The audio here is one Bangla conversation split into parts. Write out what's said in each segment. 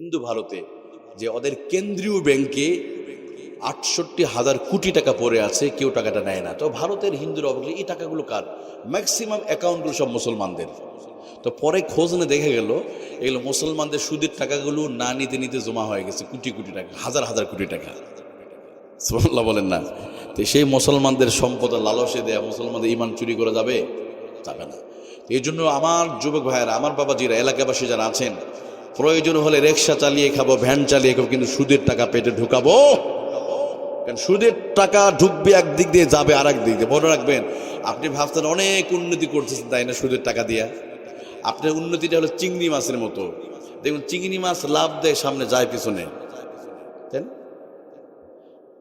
হিন্দু ভারতে যে ওদের কেন্দ্রীয় ব্যাংকে ৬৮,০০০ কোটি টাকা পড়ে আছে, কেউ টাকাটা নেয় না। তো ভারতের হিন্দুরা অবশ্যই এই টাকাগুলো কার? ম্যাক্সিমাম অ্যাকাউন্টগুলো সব মুসলমানদের। তো পরে খোঁজ নিয়ে দেখা গেল এগুলো মুসলমানদের সুদের টাকাগুলো না নিতে নিতে জমা হয়ে গেছে কোটি কোটি টাকা, হাজার হাজার কোটি টাকা। সুবহানাল্লাহ বলেন না? তো সেই মুসলমানদের সম্পদ লালসে দেয়া মুসলমানদের ইমান চুরি করা যাবে? যাবে না। এই জন্য আমার যুবক ভাইয়েরা, আমার বাবাজিরা, এলাকাবাসী যারা আছেন, প্রয়োজন হলে রিক্সা চালিয়ে খাবো, ভ্যান চালিয়ে খাবো, কিন্তু সুদের টাকা পেটে ঢুকাবো। কারণ সুদের টাকা ঢুকবে একদিক দিয়ে, যাবে আর এক দিক দিয়ে। মনে রাখবেন, আপনি ভাবছেন অনেক উন্নতি করতেছেন, তাই না? সুদের টাকা দিয়া আপনার উন্নতিটা হলো চিংড়ি মাছের মতো। দেখুন, চিংড়ি মাছ লাভ দেয়, সামনে যায় পিছনে, তাই না?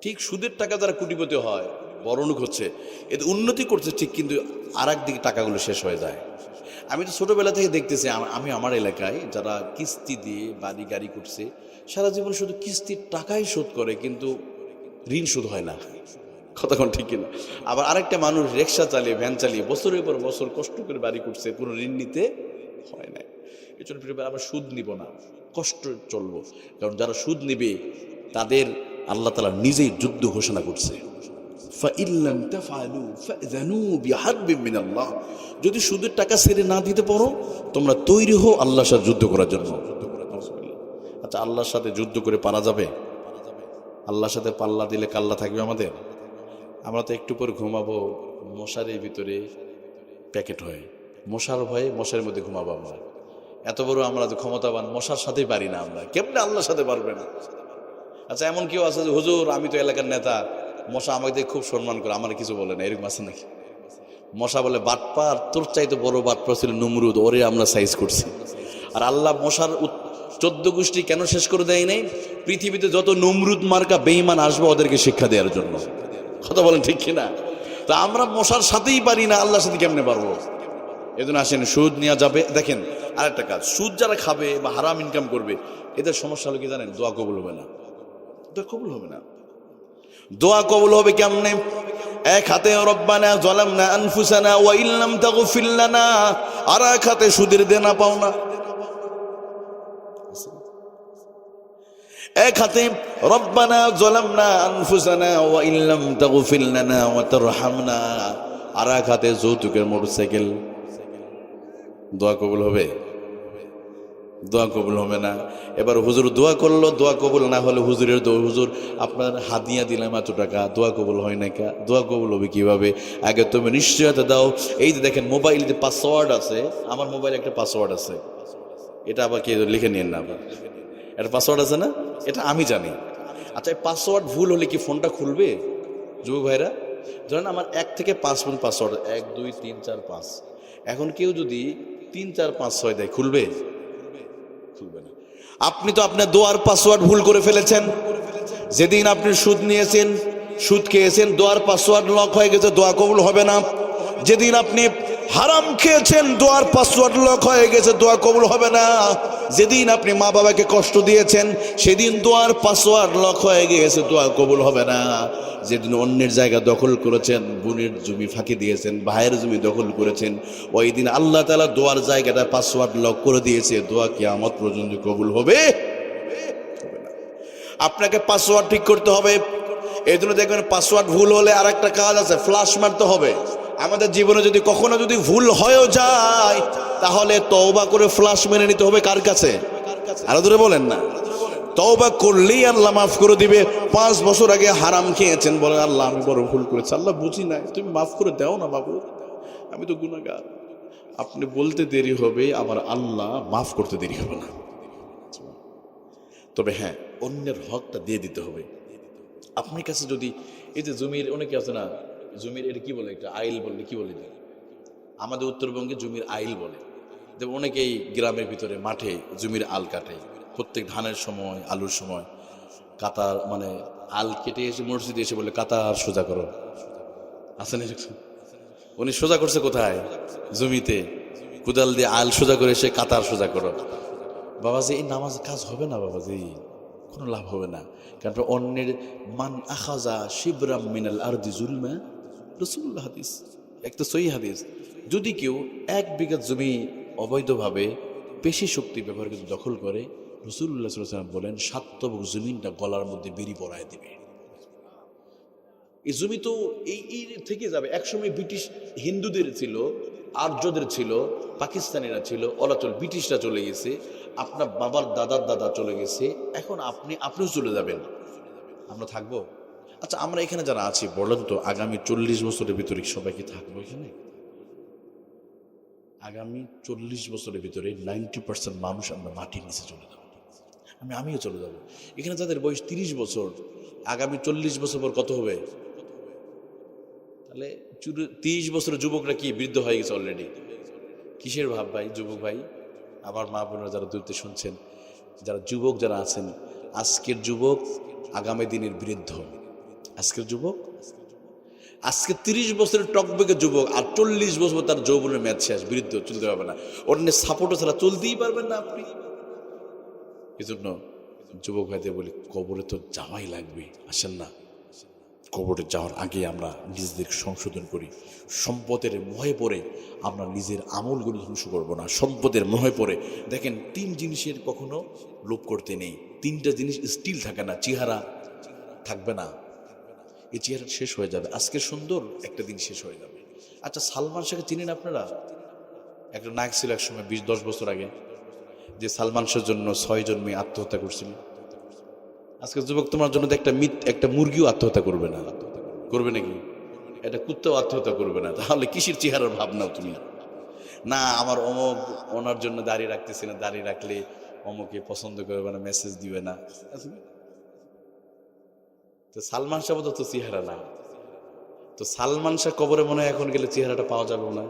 ঠিক সুদের টাকা যারা কোটিপতি হয়, বড়লোক হচ্ছে, এতে উন্নতি করছে ঠিক, কিন্তু আর একদিকে টাকাগুলো শেষ হয়ে যায়। আমি তো ছোটবেলা থেকে দেখতেছি, আমি আমার এলাকায় যারা কিস্তি দিয়ে বাড়ি গাড়ি করছে, সারা জীবন শুধু কিস্তির টাকাই শোধ করে, কিন্তু ঋণ শোধ হয় না। কতক্ষণ ঠিক কিনা? আবার আরেকটা মানুষ রিক্সা চালিয়ে, ভ্যান চালিয়ে বছরের পর বছর কষ্ট করে বাড়ি করছে, কোনো ঋণ নিতে হয় না। এই জন্য আমরা সুদ নিব না, কষ্ট চলবো। কারণ যারা সুদ নিবে তাদের আল্লাহ তাআলা নিজেই যুদ্ধ ঘোষণা করছে। যদি সুদের টাকা ছেড়ে না দিতে পারো, তোমরা তৈরি হও আল্লাহর সাথে যুদ্ধ করার জন্য। আচ্ছা, আল্লাহর সাথে যুদ্ধ করে পারা যাবে? আল্লাহর সাথে পাল্লা দিলে কাল্লা থাকবে আমাদের? আমরা তো একটু পর ঘুমাবো, মশারির ভিতরে প্যাকেট হয়ে, মশার ভয়ে মশারির মধ্যে ঘুমাবো। আমরা এত বড় আমরা যে ক্ষমতাবান, মশার সাথেই পারি না আমরা। কেমনে আল্লাহর সাথে পারবে না? আচ্ছা, এমন কেউ আছে যে হুজুর আমি তো এলাকার নেতা, মশা আমাকে খুব সম্মান করে, আমার কিছু বলে না, এরকম আছে নাকি? মশা বলে বাটপার, তোর চাইতে বড় বাটপার ছিল নমরুদ, ওরে আমরা সাইজ করছি। আর আল্লাহ মশার 14 গোষ্ঠী কেন শেষ করে দেয় নাই? পৃথিবীতে যত নমরুদ মার্কা বেঈমান আসবে ওদেরকে শিক্ষা দেওয়ার জন্য। কথা বলেন ঠিক কিনা? তো আমরা মশার সাথেই পারি না, আল্লাহর সাথে কেমনে পারবো? এজন্য আসেন, সুদ নেওয়া যাবে। দেখেন আরেকটা কাজ, সুদ যারা খাবে বা হারাম ইনকাম করবে, এদের সমস্যা হলো কি জানেন? দোয়া কবুল হবে না। দোয়া কবুল হবে না। দোয়া কবুল হবে কেমনে? এক হাতে রব্বানা যালামনা আনফুসানা ওয়া ইল্লাম তাগফির লানা, আর এক হাতে সুদের দেনা পাওনা। এক হাতে রব্বানা যালামনা আনফুসানা ওয়া ইল্লাম তাগফির লানা ওয়া তারহামনা, আর এক হাতে যৌতুকের মোটরসাইকেল। দোয়া কবুল হবে? দোয়া কবুল হবে না। এবার হুজুর দোয়া করলো, দোয়া কবুল না হলে হুজুরের দোয়া, হুজুর আপনার হাদিয়া দিলাম এত টাকা, দোয়া কবুল হয় না কা? দোয়া কবুল হবে কিভাবে? আগে তুমি নিশ্চয়তা দাও। এই যে দেখেন মোবাইলে যে পাসওয়ার্ড আছে, আমার মোবাইলে একটা পাসওয়ার্ড আছে, এটা আবার কে লিখে নিয়েন না, আবার একটা পাসওয়ার্ড আছে না, এটা আমি জানি। আচ্ছা, এই পাসওয়ার্ড ভুল হলে কি ফোনটা খুলবে? যুবক ভাইরা, ধরেন আমার 1 থেকে 5 পর্যন্ত পাসওয়ার্ড, 1 2 3 4 5। এখন কেউ যদি 3 4 5 6 দেয়, খুলবে? খুলবে না। আপনি তো আপনার দোয়ার পাসওয়ার্ড ভুল করে ফেলেছেন। যেদিন আপনি সুদ নিয়েছেন, সুদ খেয়েছেন, দোয়ার পাসওয়ার্ড লক হয়ে গেছে, দোয়া কবুল হবে না। যেদিন আপনি হারাম খেয়েছেন, দোয়ার পাসওয়ার্ড লক হয়ে গেছে, দোয়া কবুল হবে না। যেদিন আপনি মা বাবাকে কষ্ট দিয়েছেন, সেদিন দোয়ার পাসওয়ার্ড লক হয়ে গেছে, দোয়া কবুল হবে না। যেদিন অন্যের জায়গা দখল করেছেন, বোনের জমি ফাঁকি দিয়েছেন, ভাইয়ের জমি দখল করেছেন, ওই দিন আল্লাহ তাআলা দোয়ার জায়গাটা পাসওয়ার্ড লক করে দিয়েছে, দোয়া কিয়ামত পর্যন্ত কবুল হবে? আপনাকে পাসওয়ার্ড ঠিক করতে হবে। এই জন্য দেখবেন পাসওয়ার্ড ভুল হলে আর একটা কাজ আছে, ফ্লাশ মারতে হবে। আমাদের জীবনে যদি কখনো যদি ভুল হয়েও যায়, তাহলে তওবা করে ফ্লাশ মেরে নিতে হবে। কার কাছে? আরো দূরে বলেন না। তওবা করলেই আল্লাহ মাফ করে দিবে। 5 বছর আগে হারাম খেয়েছেন, বলেন আল্লাহ আমি বড় ভুল করেছি, আল্লাহ বুঝি নাই, তুমি মাফ করে দাও না বাবু, আমি তো গুনাহগার। আপনি বলতে দেরি হবে, আমার আল্লাহ মাফ করতে দেরি হবে না। তবে হ্যাঁ, অন্যের হকটা দিয়ে দিতে হবে। আপনার কাছে যদি এই যে জমির, অনেকে আছে না, জমির এটা কি বলে, একটা আইল বলে, কি বলে, আমাদের উত্তরবঙ্গে জমির আইল বলে। যেমন অনেকেই গ্রামের ভিতরে মাঠে জমির আল কাটে, প্রত্যেক ধানের সময়, আলুর সময় কাতার, মানে আল কেটে এসে মসজিদে এসে বলে কাতার সোজা করো। আসেন, উনি সোজা করছে কোথায়? জমিতে কুদাল দিয়ে আল সোজা করে এসে কাতার সোজা করো। বাবাজি, এই নামাজ কাজ হবে না বাবাজি, কোনো লাভ হবে না। কারণ অন্যের মান আখাজা শিবরাম মিনাল আরদি জুলমা, রাসূলুল্লাহ হাদিস, একটা সহিহ হাদিস। যদি কেউ 1 বিঘা জমি অবৈধভাবে পেশি শক্তি ব্যবহার করে দখল করে, রাসূলুল্লাহ সাল্লাল্লাহু আলাইহি ওয়াসাল্লাম বলেন 7 তবক জমিনটা গলার মধ্যে বেরি পড়ায় দিবে। এই জমি তো এই থেকে যাবে। একসময় ব্রিটিশ হিন্দুদের ছিল, আর্যদের ছিল, পাকিস্তানিরা ছিল, অলাচল ব্রিটিশরা চলে গেছে, আপনার বাবার দাদার দাদা চলে গেছে, এখন আপনিও চলে যাবেন, আমরা থাকবো? আচ্ছা, আমরা এখানে যারা আছি বলেন তো, আগামী 40 বছরের ভিতরে সবাই কি থাকবো এখানে? আগামী 40 বছরের ভিতরে 90% মানুষ আমরা মাটির নিচে চলে যাবো। আমিও চলে যাব। এখানে যাদের বয়স 30 বছর, আগামী 40 বছর পর কত হবে? তাহলে 30 বছরের যুবকরা কি বৃদ্ধ হয়ে গেছে অলরেডি? কিসের ভাব ভাই যুবক ভাই? আমার মা বোনেরা যারা দূরতে শুনছেন, যারা যুবক যারা আছেন, আজকের যুবক আগামী দিনের বৃদ্ধ। আজকের যুবক, আজকে 30 বছরের টকবকে যুবক, আর 40 বছর তার যৌবনের মেয়াদ শেষ, বৃদ্ধ, চলতে পারবে না। অন্য সাপোর্টও ছাড়া চলতেই পারবেন না আপনি। এই জন্য যুবক ভাইদের বলি, কবরে তো যাওয়াই লাগবে, আসেন না। কবরে যাওয়ার আগে আমরা নিজেদের সংশোধন করি। সম্পদের মোহে পড়ে আমরা নিজের আমলগুলো ধ্বংস করবো না। সম্পদের মোহে পড়ে দেখেন 3 জিনিসের কখনো লোভ করতে নেই। 3টা জিনিস স্টিল থাকে না, চেহারা থাকবে না। এই চেহারা শেষ হয়ে যাবে, আজকে সুন্দর, একটা দিন শেষ হয়ে যাবে। আচ্ছা, সালমান শাহকে চিনেন আপনারা? একটা নায়ক ছিল এক সময় 20-10 বছর আগে, যে সালমান শাহের জন্য 6 জন মেয়ে আত্মহত্যা করছিল। আজকে যুবক তোমার জন্য একটা মুরগিও আত্মহত্যা করবে না, করবে নাকি? একটা কুত্তাও আত্মহত্যা করবে না। তাহলে কিসের চেহারার ভাবনাও তুমি? না, আমার অমুক ওনার জন্য দাড়ি রাখতেছি না, দাড়ি রাখলে অমুকে পছন্দ করবে না, মেসেজ দিবে না। তো সালমান শাহ তো চেহারা না। তো সালমান শাহ কবরে মনে হয় এখন গেলে চেহারাটা পাওয়া যাবে না।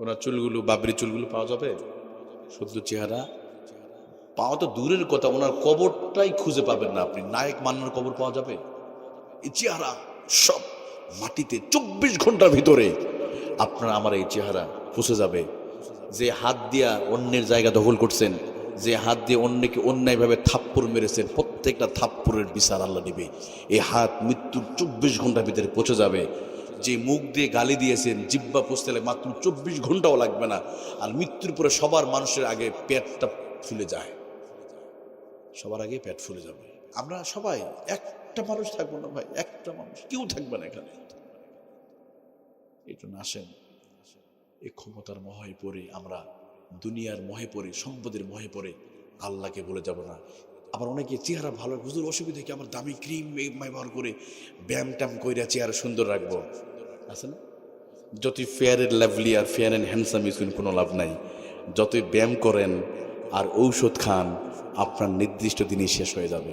ওনার চুলগুলো, বাবরি চুলগুলো পাওয়া যাবে, শুদ্ধ চেহারা পাওয়া তো দূরের কথা, ওনার কবরটাই খুঁজে পাবেন না আপনি। নায়ক মান্নার কবর পাওয়া যাবে? এই চেহারা সব মাটিতে 24 ঘন্টার ভিতরে আপনার আমার এই চেহারা পুষে যাবে। যে হাত দিয়া অন্যের জায়গা দখল করছেন, যে হাত দিয়ে অন্যকে অন্যায়ভাবে থাপ্পড় মেরেছেন, প্রত্যেকটা থাপ্পড়ের বিচার আল্লাহ নেবে। এই হাত মৃত্যুর 24 ঘন্টার ভিতরে পৌঁছে যাবে। যে মুখ দিয়ে গালি দিয়েছেন, জিহ্বা পুষতে মাত্র 24 ঘন্টাও লাগবে না। আর মৃত্যুর পরে সবার মানুষের আগে পেটটা ফুলে যায়, সবার আগে পেট ফুলে যাবে। আমরা সবাই একটা মানুষ থাকবো না ভাই, একটা মানুষ কেউ থাকবে না এখানে। এই জন্য আসেন, এই ক্ষমতার মোহে পড়ে আমরা, দুনিয়ার মোহে পড়ে, সম্পদের মোহে পড়ে আল্লাহকে বলে যাব না। আবার অনেকে চেহারা ভালো, হুজুর অসুবিধা কি, আমার দামি ক্রিম ব্যবহার করে ব্যায়াম ট্যাম কইরা চেহারা সুন্দর রাখবো? আছে না? যতই ফেয়ার এন্ড লাভলি আর ফেয়ার এন্ড হ্যান্ডসাম ইউজ কোনো লাভ নাই। যতই ব্যায়াম করেন আর ঔষধ খান, আপনার নির্দিষ্ট দিনই শেষ হয়ে যাবে।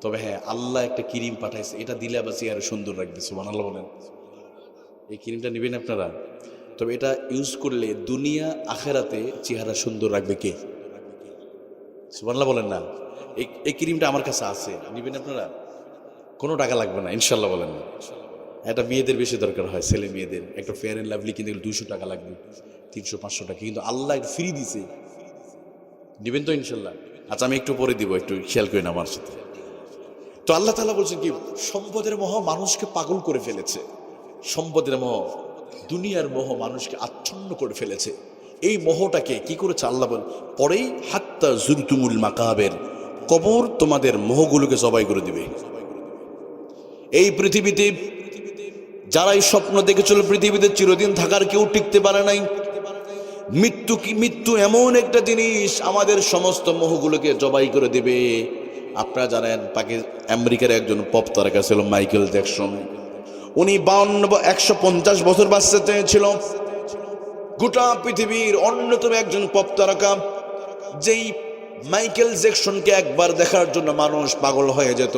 তবে হ্যাঁ, আল্লাহ একটা ক্রিম পাঠাইছে, এটা দিলে আবার চেহারা সুন্দর রাখবে। সুবহানাল্লাহ বলেন। এই ক্রিমটা নেবেন আপনারা। তবে এটা ইউজ করলে দুনিয়া আখেরাতে চেহারা সুন্দর রাখবে কে? সুবহানাল্লাহ বলেন না। এই ক্রিমটা আমার কাছে আছে, নেবেন আপনারা, কোনো টাকা লাগবে না, ইনশাল্লাহ বলেন না। এটা মেয়েদের বেশি দরকার হয়, ছেলে মেয়েদের। একটা ফেয়ার এন্ড লাভলি কিনতে গেলে 200 টাকা লাগবে, 300-500 টাকা, কিন্তু আল্লাহ ফ্রি দিছে। নেবেন তো ইনশাল্লাহ? আচ্ছা, আমি একটু পরে দিব, একটু খেয়াল করেন আমার সাথে। তো আল্লাহ তাআলা বলছেন কি, সম্পদের মোহ মানুষকে পাগল করে ফেলেছে। সম্পদের মোহ, দুনিয়ার মোহ মানুষকে আচ্ছন্ন করে ফেলেছে। এই মোহটাকে কি করেছে আল্লাহ বলেন পরেই, হাত্তা জুরতুমুল মাকাবের, কবর তোমাদের মোহগুলোকে জবাই করে দিবে। এই পৃথিবীতে যারাই স্বপ্ন দেখেছিল পৃথিবীতে চিরদিন থাকার, কেউ টিকতে পারে নাই। মৃত্যু এমন একটা জিনিস আমাদের সমস্ত মোহগুলোকে জবাই করে দেবে। আপনারা জানেন, আমেরিকার একজন পপ তারকা ছিল মাইকেল জ্যাকসন। উনি 150 বছর বাঁচতে চেয়েছিল। গোটা পৃথিবীর অন্যতম একজন পপ তারকা। যেই মাইকেল জ্যাকসনকে একবার দেখার জন্য মানুষ পাগল হয়ে যেত।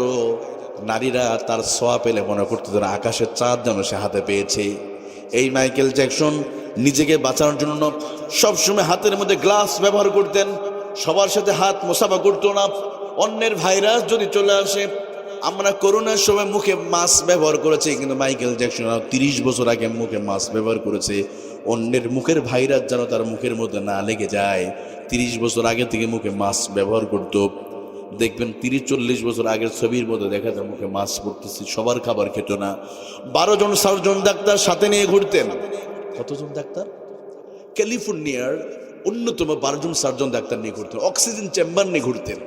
নারীরা তার ছোঁয়া পেলে মনে করতে যেন আকাশের চাঁদ যেন সে হাতে পেয়েছে। এই মাইকেল জ্যাকসন নিজেকে বাঁচানোর জন্য সবসময় হাতের মধ্যে গ্লাস ব্যবহার করতেন, সবার সাথে হাত মোসাফা করতো না। অন্যের ভাইরাস যদি চলে আসে, আমরা করোনার সময় মুখে মাস্ক ব্যবহার করেছি, কিন্তু মাইকেল জ্যাকসন 30 বছর আগে মুখে মাস্ক ব্যবহার করেছে। অন্যের মুখের ভাইরাস যেন তার মুখের মধ্যে না লেগে যায়, 30 বছর আগে থেকে মুখে মাস্ক ব্যবহার করতো। দেখবেন 30-40 বছর আগের ছবির মধ্যে দেখা যায় মুখে মাস্ক পরতেছে। সবার খাবার খেত না। 12 জন সার্জন ডাক্তার সাথে নিয়ে ঘুরতেন। কতজন ডাক্তার? ক্যালিফোর্নিয়ার অন্যতম 12 জন সার্জন ডাক্তার নিয়ে ঘুরতেন, অক্সিজেন চেম্বার নিয়ে ঘুরতেন।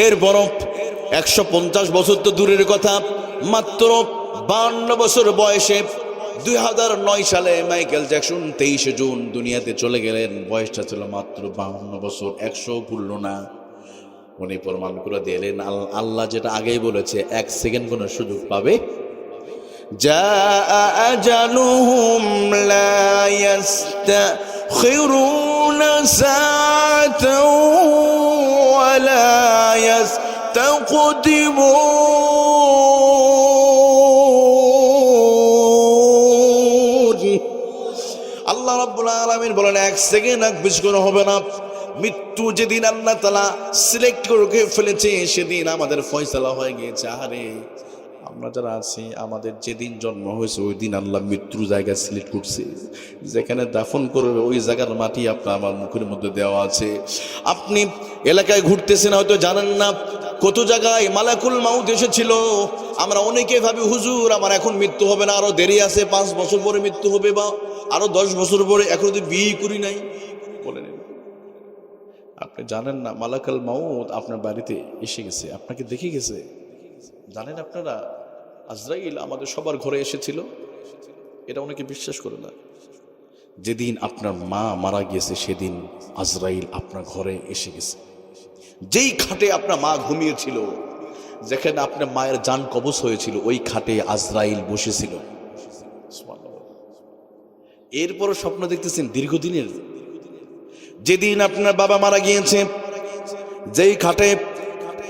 এরপর 150 বছর তো দূরের কথা, মাত্র 52 বছর বয়সে 2009 সালে মাইকেল জ্যাকসন 23 জুন দুনিয়াতে চলে গেলেন। বয়সটা ছিল মাত্র 52 বছর, 100 ভুলল না। উনি প্রমাণ করে দিলেন আল্লাহ যেটা আগেই বলেছে, 1 সেকেন্ড কোনো সুযোগ পাবে। জা আজালুহুম লা ইস্তাখিরুনা সাআতাও ওয়া লা ইস্তাকদিমুন। আল্লাহ রাব্বুল আলামিন বলেন 1 সেকেন্ড আগ পিছ কোনো হবে না। মৃত্যু যেদিন আল্লাহ তাআলা সিলেক্ট করে ফেলেছে সেদিন আমাদের ফয়সালা হয়ে গিয়েছে। আরে আমরা যারা আছি, আমাদের যেদিন জন্ম হয়েছে ওই দিন আল্লাহ মৃত্যুর জায়গা সিলেক্ট করছে, যেখানে দাফন করবে ওই জায়গার মাটি আপনার আমার মুখের মধ্যে দেওয়া আছে। আপনি এলাকায় ঘুরতেছেন, হয়তো জানেন না কত জায়গায় মালাকুল মাউত এসেছিল। আমরা অনেকে ভাবি হুজুর আমার এখন মৃত্যু হবে না, আরো দেরি আছে, 5 বছর পরে মৃত্যু হবে, বা আরো 10 বছর পরে, এখন যদি বিয়ে করি নাই। বলেন আপনি জানেন না মালাকুল মাউত আপনার বাড়িতে এসে গেছে, আপনাকে দেখে গেছে। জানেন আপনারা আজরাইল আমাদের সবার ঘরে এসেছিল? এটা অনেকে বিশ্বাস করে না। যেদিন আপনার মা মারা গিয়েছে সেদিন আজরাইল আপনার ঘরে এসে গেছে। যেই খাটে আপনার মা ঘুমিয়েছিল, যেখানে আপনার মায়ের জান কবজ হয়েছিল, ওই খাটে আজরাইল বসেছিল। এরপরও স্বপ্ন দেখতেছেন দীর্ঘদিনের। যেদিন আপনার বাবা মারা গিয়েছে, যেই খাটে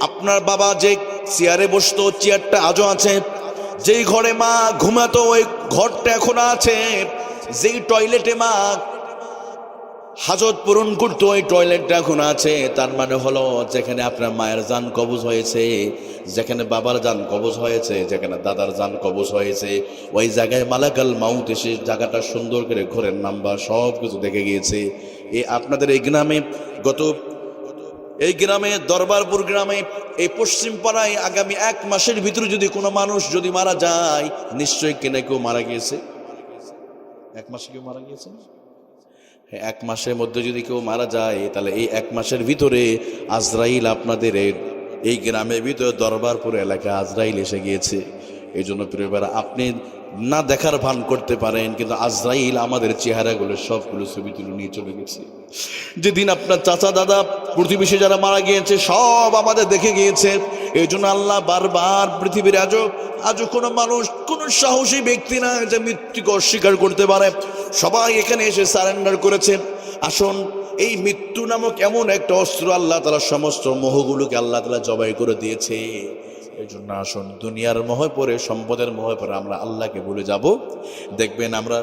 আপনার বাবা যে চেয়ারে বসতো, চেয়ারটা আজও আছে। যেই ঘরে মা ঘুমাতো ওই ঘরটা এখনো আছে। যেই টয়লেটে মা হাজত পূরণ করতো ওই টয়লেটটা এখন আছে। তার মানে হলো যেখানে আপনার মায়ের জান কবজ হয়েছে, যেখানে বাবার জান কবজ হয়েছে, যেখানে দাদার জান কবজ হয়েছে, ওই জায়গায় মালাকাল মাউত এসে জায়গাটা সুন্দর করে ঘরের নাম্বার সব কিছু দেখে গিয়েছে। আপনাদের এই গ্রামে এই গ্রামে দরবারপুর গ্রামে এই পশ্চিম পাড়ায় আগামী 1 মাসের ভিতরে যদি কোনো মানুষ যদি মারা যায়, নিশ্চয়ই কেউ মারা গিয়েছে। 1 মাসে কেউ মারা গিয়েছে? 1 মাসের মধ্যে যদি কেউ মারা যায়, তাহলে এই 1 মাসের ভিতরে আজরাইল আপনাদের এই গ্রামের ভিতরে দরবারপুর এলাকায় আজরাইল এসে গিয়েছে। এই জন্য প্রিয় ভাইরা, আপনি না দেখার ভান করতে পারেন, কিন্তু আজরাইল আমাদের চেহারাগুলো সবগুলো ছবি তুলে নিয়ে চলে গেছে। যেদিন আপনার চাচা দাদা প্রতিবেশী যারা মারা গিয়েছে সব আমাদের দেখে গিয়েছে। এই জন্য আল্লাহ বারবার পৃথিবীর আজও কোনো মানুষ, কোনো সাহসী ব্যক্তি না যে মৃত্যুকে অস্বীকার করতে পারে। সবাই এখানে এসে সারেন্ডার করেছে। আসুন, এই মৃত্যু নামক এমন একটা অস্ত্র আল্লাহ তাআলা সমস্ত মোহগুলোকে আল্লাহ তাআলা জবাই করে দিয়েছে। এই জন্য আসুন, দুনিয়ার মোহে পড়ে, সম্পদের মোহে পড়ে আমরা আল্লাহকে ভুলে যাব। দেখবেন আমরা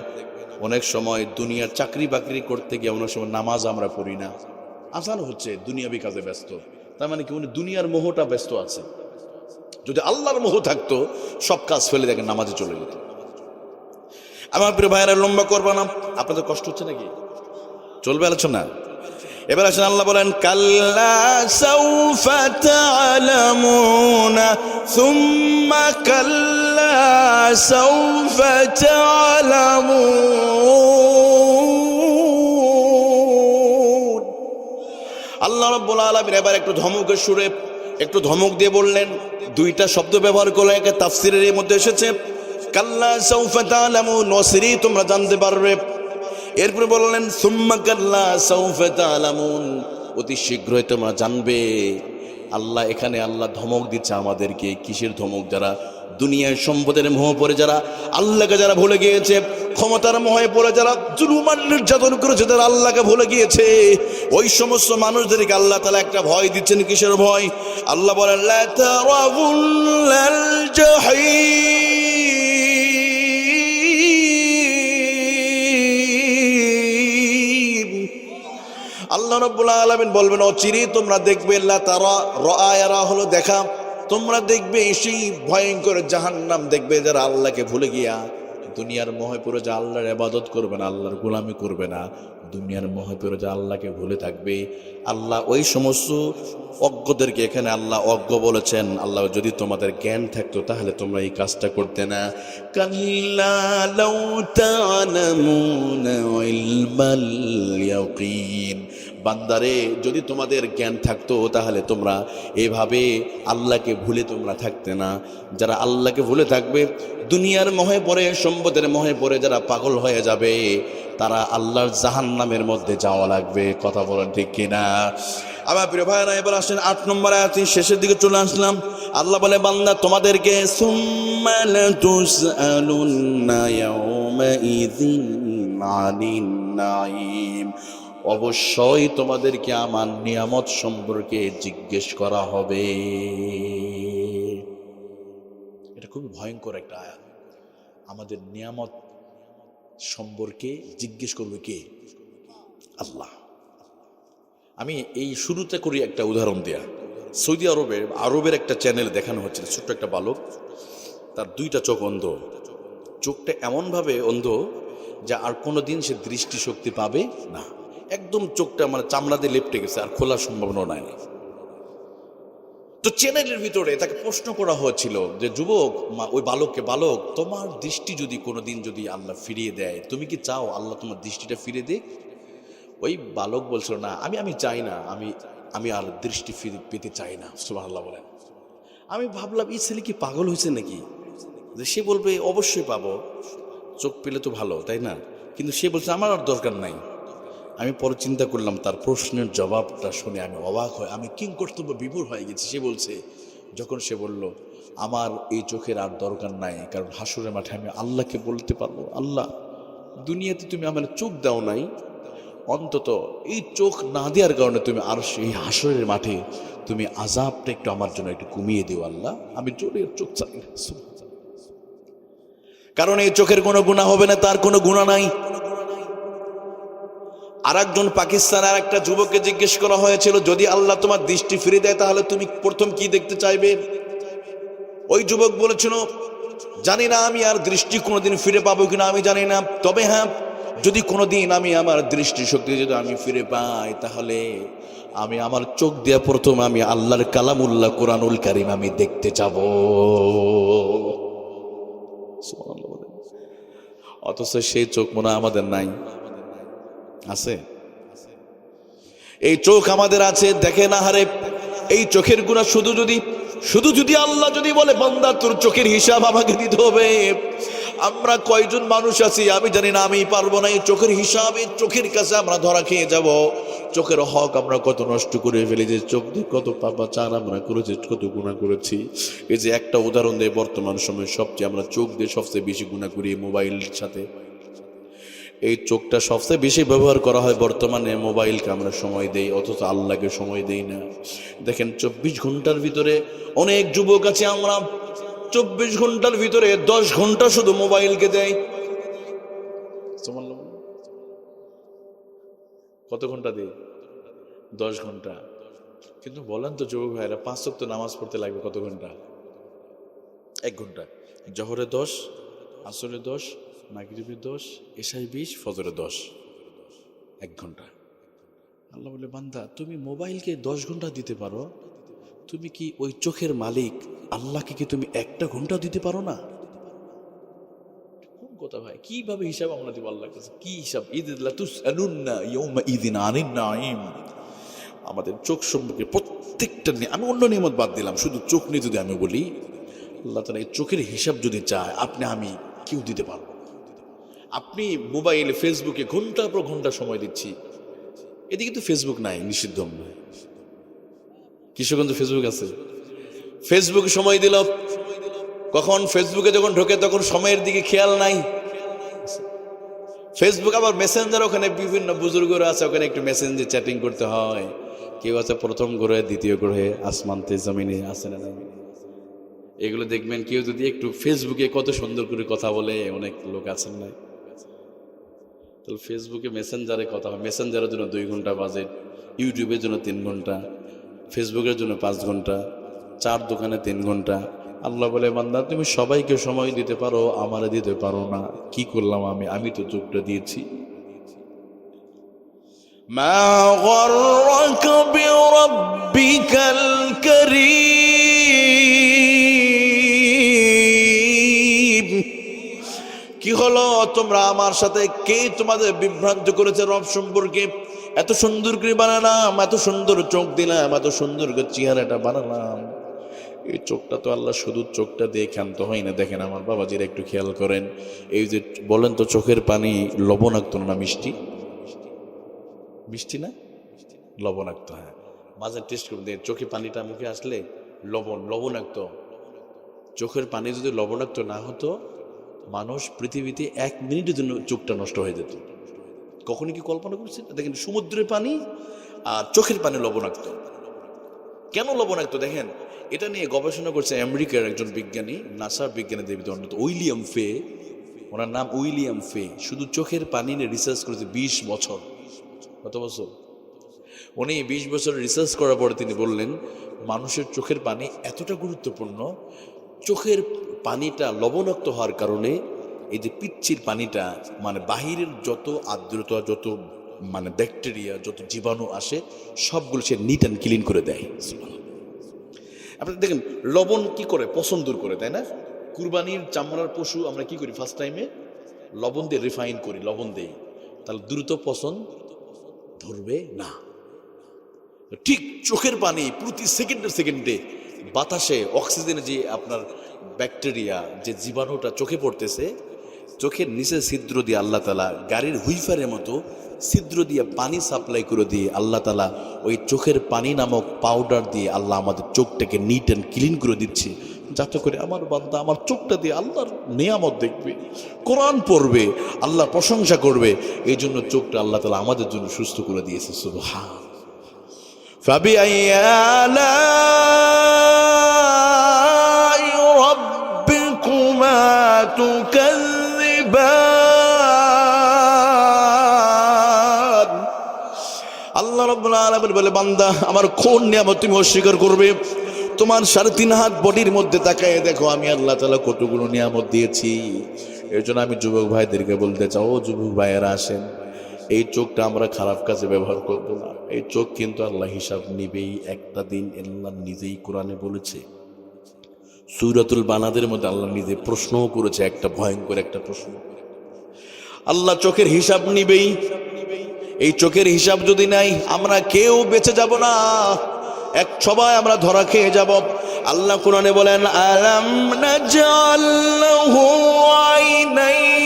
অনেক সময় দুনিয়ার চাকরি বাকরি করতে গিয়ে অনেক সময় নামাজ আমরা পড়ি না। আসান হচ্ছে দুনিয়াবি কাজে ব্যস্ত। তার মানে কি উনি দুনিয়ার মোহটা ব্যস্ত আছে। যদি আল্লাহর মোহ থাকতো সব কাজ ফেলে দেখেন নামাজে চলে যেত। আমার প্রিয় ভাইয়েরা, লম্বা করবো না, আপনাদের কষ্ট হচ্ছে নাকি? চলবে আলোচনা? এবার আসেন, আল্লাহ বলেন কাল্লা সাউফা তা'লামুনা সুম্মা কাল্লা সাউফা তা'লামুন। আল্লাহ রাব্বুল আলামিন এবার একটু ধমকের সুরে একটু ধমক দিয়ে বললেন। 2টা শব্দ ব্যবহার করলেন, একটা তাফসীরের মধ্যে এসেছে কাল্লা সাউফা তা'লামুন, অচিরেই তোমরা জানতে পারবে। এরপরে বললেন সুম্মা কাল্লা সাউফা তা'লামুন, অতি শীঘ্রই তোমরা জানবে। আল্লাহ এখানে আল্লাহ ধমক দিচ্ছে আমাদেরকে। কিসের ধমক? যারা দুনিয়ার সম্পদের মোহ পড়ে, যারা আল্লাহকে যারা ভুলে গিয়েছে, ক্ষমতার মোহে পড়ে যারা জুলুমান নির্যাতন করেছে, যারা আল্লাহকে ভুলে গিয়েছে, ওই সমস্ত মানুষদেরকে আল্লাহ তাআলা একটা ভয় দিচ্ছেন। কিসের ভয়? আল্লাহ বলেন লা তারাউল জাহিম। আল্লাহ রাব্বুল আলামিন বলবেন অচিরেই তোমরা দেখবে। লা তারা, রাআয়া হলো দেখা, তোমরা দেখবে সেই ভয়ঙ্কর জাহান্নাম দেখবে যারা আল্লাহকে ভুলে গিয়া দুনিয়ার মোহে পড়ে যা আল্লাহর ইবাদত করবে না, আল্লাহর গোলামি করবে না, দুনিয়ার মোহে পড়ে যা আল্লাহকে ভুলে থাকবে, আল্লাহ ওই সমস্ত অজ্ঞদেরকে, এখানে আল্লাহ অজ্ঞ বলেছেন, আল্লাহ যদি তোমাদের জ্ঞান থাকতো তাহলে তোমরা এই কাজটা করতে না। কাল্লা লাউ তা'লামুনা ইলমাল ইয়াকিন, বান্দারে যদি তোমাদের জ্ঞান থাকতো তাহলে তোমরা এভাবে আল্লাহকে ভুলে তোমরা থাকতে না। যারা আল্লাহকে ভুলে থাকবে, দুনিয়ার মোহে পড়ে, সম্পদের মোহে পড়ে যারা পাগল হয়ে যাবে, তারা আল্লাহর জাহান্নামের মধ্যে যাওয়া লাগবে। কথা বলেন ঠিক কিনা? আমার প্রিয় ভাইরা, এবার আসেন 8 নম্বর আয়াতের শেষের দিকে চলে আসলাম। আল্লাহ বলে, বান্দা তোমাদেরকে সুম্মা লাতুসআলুন্না ইয়াওমাইযিন আনিন নাঈম, অবশ্যই তোমাদেরকে আমার নিয়ামত সম্পর্কে জিজ্ঞেস করা হবে। এটা খুবই ভয়ঙ্কর একটা আয়াত। আমাদের নিয়ামত সম্পর্কে জিজ্ঞেস করবে কে? আল্লাহ। আমি এই শুরুতে করি একটা উদাহরণ দেয়া। সৌদি আরবের একটা চ্যানেল দেখানো হচ্ছে, ছোট্ট একটা বালক, তার 2টা চোখ অন্ধ। চোখটা এমনভাবে অন্ধ যে আর কোনোদিন সে দৃষ্টিশক্তি পাবে না। একদম চোখটা মানে চামড়া দিয়ে লেপটে গেছে, আর খোলার সম্ভাবনা নাই। তো চ্যানেলের ভিতরে তাকে প্রশ্ন করা হয়েছিল যে, যুবক, ওই বালককে, বালক, তোমার দৃষ্টি যদি কোনোদিন যদি আল্লাহ ফিরিয়ে দেয়, তুমি কি চাও আল্লাহ তোমার দৃষ্টিটা ফিরে দেয়? ওই বালক বলছিল, না, আমি চাই না, আমি আর দৃষ্টি পেতে চাই না। সুবহানাল্লাহ বলেন। আমি ভাবলাম এই ছেলে কি পাগল হয়েছে নাকি, যে সে বলবে অবশ্যই পাবো, চোখ পেলে তো ভালো, তাই না? কিন্তু সে বলছে আমার আর দরকার নাই। আমি পরে চিন্তা করলাম, তার প্রশ্নের জবাবটা শুনে আমি অবাক হয়ে, আমি কিংকর্তব্য বিভোর হয়ে গেছি। সে বলছে, যখন সে বলল আমার এই চোখের আর দরকার নাই, কারণ হাসরের মাঠে আমি আল্লাহকে বলতে পারবো, আল্লাহ, দুনিয়াতে তুমি আমার চোখ দাও নাই, অন্তত এই চোখ না দেওয়ার কারণে তুমি আর সেই হাসরের মাঠে তুমি আযাবটা একটু আমার জন্য একটু কমিয়ে দিও আল্লাহ, আমি জোরে চোখ চাই না। কারণ এই চোখের কোনো গুনাহ হবে না, তার কোনো গুনাহ নাই। আর একজন পাকিস্তানের একটা যুবককে জিজ্ঞেস করা হয়েছিল, যদি আল্লাহ তোমার দৃষ্টি ফিরে দেয় তাহলে তুমি প্রথম কি দেখতে চাইবে? ওই যুবক বলেছিল, জানি না আমি আর দৃষ্টি কোনোদিন ফিরে পাবো কিনা আমি জানি না, তবে হ্যাঁ, যদি কোনোদিন আমি আমার দৃষ্টিশক্তি যদি আমি ফিরে পাই, তাহলে আমি আমার চোখ দিয়ে প্রথম আমি আল্লাহর কালামুল্লাহ কোরআনুল কারীম আমি দেখতে যাব। অথচ সেই চোখ মনে আমাদের নাই। আছে? এই চোখ আমাদের আছে, দেখে না হারে। এই চোখের গুনাহ শুধু যদি আল্লাহ যদি বলে, বান্দা তোর চোখের হিসাব আমাকে দিতে হবে, আমরা কয়জন মানুষ আছি আমি জানি না, আমি পারবো না। এই চোখের হিসাবে চোখের কাছে আমরা ধরা খেয়ে যাব। চোখের হক আমরা কত নষ্ট করে ফেলি, যে চোখ দিয়ে কত পাপাচার আমরা করেছি, কত গুনাহ করেছি। এই যে একটা উদাহরণ দিয়ে, বর্তমান সময়ে সবচেয়ে আমরা চোখ দিয়ে সবচেয়ে বেশি গুনাহ করি মোবাইলের সাথে। এই চোখটা সবচেয়ে বেশি ব্যবহার করা হয় বর্তমানে, মোবাইলকে আমরা সময় দেই, অথচ আল্লাহকে সময় দেই না। দেখেন 24 ঘন্টার ভিতরে অনেক যুবক আছে, আমরা 24 ঘন্টার ভিতরে 10 ঘন্টা শুধু মোবাইলকে দেয়। কত ঘন্টা দেই? 10 ঘন্টা। কিন্তু বলেন তো যুবক ভাইরা, 5 ওয়াক্ত নামাজ পড়তে লাগবে কত ঘন্টা? 1 ঘন্টা। জোহরে 10, আসরে 10, মাগরিবে 10, এশায় 20, ফজরে 10, 1 ঘন্টা। আল্লাহ বলে, বান্দা তুমি মোবাইলকে 10 ঘন্টা দিতে পারো, তুমি কি ওই চোখের মালিক আল্লাহকে কি তুমি 1টা ঘন্টা দিতে পারো না? কোন কথা ভাই? কিভাবে হিসাব আমরা দিব আল্লাহর কাছে? কি হিসাব? ইযলা তুসআলুনা ইয়াওমাইযিন আনিন নাঈম। আমাদের চোখ সম্পর্কে প্রত্যেকটা, আমি অন্য নিয়ামত বাদ দিলাম, শুধু চোখ নিয়ে যদি আমি বলি, আল্লাহ তাআলা এই চোখের হিসাব যদি চায়, আপনি আমি কেউ দিতে পারবো। আপনি মোবাইলে ফেসবুকে ঘন্টার পর ঘন্টা সময় দিচ্ছি, এদিকে তো ফেসবুক নাই, নিষিদ্ধ। কিশোরগঞ্জ ফেসবুক আছে, ফেসবুকে সময় দিল, কখন ফেসবুকে যখন ঢোকে তখন সময়ের দিকে খেয়াল নাই। ফেসবুক আবার মেসেঞ্জার, ওখানে বিভিন্ন বুজুর্গরা আছে, ওখানে একটু মেসেঞ্জে চ্যাটিং করতে হয়। কেউ আছে প্রথম গ্রহে, দ্বিতীয় গ্রহে, আসমানতে জমিনে আছে না নাই, এগুলো দেখবেন। কেউ যদি একটু ফেসবুকে কত সুন্দর করে কথা বলে, অনেক লোক আছেন না, তাহলে ফেসবুকে মেসেঞ্জারে কথা হয়। মেসেঞ্জারের জন্য 2 ঘন্টা বাজে, ইউটিউবের জন্য 3 ঘন্টা, ফেসবুকের জন্য 5 ঘন্টা, চার দোকানে 3 ঘন্টা, আল্লাহ বলে, বান্দা তুমি সবাইকে সময় দিতে পারো, আমারে দিতে পারো না। কি করলাম আমি তো চোখটা দিয়েছি। মা গররাকা বিরাব্বিকাল কারীম। কি হলো তোমরা আমার সাথে? কে তোমাদের বিভ্রান্ত করেছে রব সম্পর্কে? এত সুন্দর করে বানালাম, এত সুন্দর চোখ দিলাম, এত সুন্দর করে চেহারাটা বানালাম, এই চোখটা তো আল্লাহ শুধু চোখটা দিয়ে ক্ষান্ত হয় না। দেখেন আমার বাবাজিরা একটু খেয়াল করেন, এই যে বলেন তো চোখের পানি লবণাক্ত না মিষ্টি? মিষ্টি না লবণাক্ত? হ্যাঁ, মাঝে টেস্ট করুন, চোখে পানিটা মুখে আসলে লবণাক্ত। চোখের পানি যদি লবণাক্ত না হতো, মানুষ পৃথিবীতে 1 মিনিটের জন্য চোখটা নষ্ট হয়ে যেত। কখনো কি কল্পনা করছেন? দেখেন সমুদ্রের পানি আর চোখের পানি লবণাক্ত। কেন লবণাক্ত দেখেন, এটা নিয়ে গবেষণা করছে আমেরিকার একজন বিজ্ঞানী, নাসার বিজ্ঞানীদের ভিতরে অন্যতম উইলিয়াম ফে। ওনার নাম উইলিয়াম ফে। শুধু চোখের পানি নিয়ে রিসার্চ করেছে 20 বছর। কত বছর? উনি 20 বছর রিসার্চ করার পরে তিনি বললেন, মানুষের চোখের পানি এতটা গুরুত্বপূর্ণ, চোখের পানিটা লবণাক্ত হওয়ার কারণে এই যে পিচ্ছির পানিটা, মানে বাহিরের যত আর্দ্রতা, যত মানে ব্যাকটেরিয়া, যত জীবাণু আসে সবগুলো সে নিট অ্যান্ড ক্লিন করে দেয়। আপনি দেখেন লবণ কি করে? পছন্দ দূর করে, তাই না? কুরবানির চামড়ার পশু আমরা কি করি? ফার্স্ট টাইমে লবণ দিয়ে রিফাইন করি, লবণ দেই, তাহলে দ্রুত পছন্দ ধরবে না। ঠিক চোখের পানি প্রতি সেকেন্ডে বাতাসে অক্সিজেনে যে আপনার ব্যাকটেরিয়া, যে জীবাণুটা চোখে পড়তেছে, চোখের নিচে ছিদ্র দিয়ে আল্লাহ তাআলা গাড়ির হুইফারের মতো ছিদ্র দিয়ে পানি সাপ্লাই করে দিয়ে আল্লাহ তাআলা ওই চোখের পানি নামক পাউডার দিয়ে আল্লাহ আমাদের চোখটাকে নিট অ্যান্ড ক্লিন করে দিচ্ছে, যাতে করে আমার বান্দা আমার চোখটা দিয়ে আল্লাহর নিয়ামত দেখবে, কোরআন পড়বে, আল্লাহর প্রশংসা করবে। এই জন্য চোখটা আল্লাহ তাআলা আমাদের জন্য সুস্থ করে দিয়েছে। সুবহান। ফাবিআইয়ি আলাই রাব্বিকুমা তুকাযযিবান। আল্লাহ রাব্বুল আলামিন বলে, বান্দা আমার কোন নিয়ামত তুমি অস্বীকার করবে? তোমার 3.5 হাত বডির মধ্যে তাকায় দেখো আমি আল্লাহ তাআলা কতগুলো নিয়ামত দিয়েছি। এর জন্য আমি যুবক ভাইদেরকে বলতে চাই, ও যুবক ভাইয়েরা আসেন, এই চোখটা আমরা খারাপ কাজে ব্যবহার করবো না। এই চোখ কিন্তু আল্লাহ হিসাব নিবেই একটা দিন। আল্লাহ নিজেই কোরআনে বলেছে, সূরাতুল বানাদের মধ্যে আল্লাহ নিজে প্রশ্নও করেছে, একটা ভয়ঙ্কর একটা প্রশ্ন। আল্লাহ চোখের হিসাব নিবেই। এই চোখের হিসাব যদি নাই, আমরা কেউ বেঁচে যাব না, এক সবাই আমরা ধরা খেয়ে যাব। আল্লাহ কোরআনে বলেন, আলাম নাজআল লাহু আইনাইন।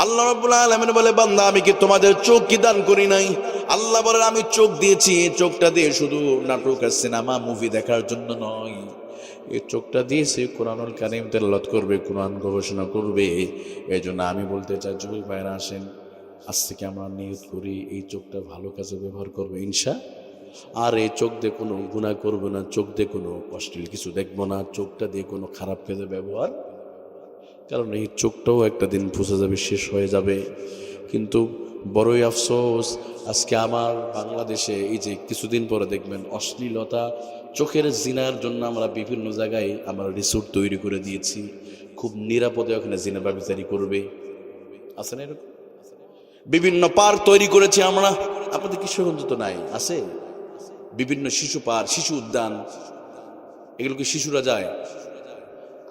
আল্লাহ রাব্বুল আলামিন বলে, বান্দা আমি কি তোমাদের চোখ কি দান করি নাই? আল্লাহ বলেন, আমি চোখ দিয়েছি। এই চোখটা দিয়ে শুধু নাটক আর সিনেমা মুভি দেখার জন্য নয়, এই চোখটা দিয়েছে কোরআনুল কারীম তেলাওয়াত করবে, কোরআন গবেষণা করবে। এই জন্য আমি বলতে চাই, যুবক ভাইরা আসেন, আজ থেকে আমরা নিয়ত করি এই চোখটা ভালো কাজে ব্যবহার করবো ইনশাআল্লাহ। আর এই চোখ দিয়ে কোনো গুনাহ করবো না, চোখ দিয়ে কোনো অশ্লীল কিছু দেখবো না, চোখটা দিয়ে কোনো খারাপ কাজে ব্যবহার, কারণ এই চোখটাও একটা দিন বুঝে যাবে, শেষ হয়ে যাবে। কিন্তু বড়ই আফসোস, আজকে আমার বাংলাদেশে এই যে কিছুদিন পরে দেখবেন অশ্লীলতা, চোখের জিনার জন্য আমরা বিভিন্ন জায়গায় আমরা রিসোর্ট তৈরি করে দিয়েছি, খুব নিরাপদে ওখানে জিনা ব্যভিচারী করবে। আছে না এরকম? বিভিন্ন পার্ক তৈরি করেছি আমরা। আপনাদের কিশোরগঞ্জ তো নাই? আছে বিভিন্ন শিশু পার্ক, শিশু উদ্যান, এগুলো কি শিশুরা যায়?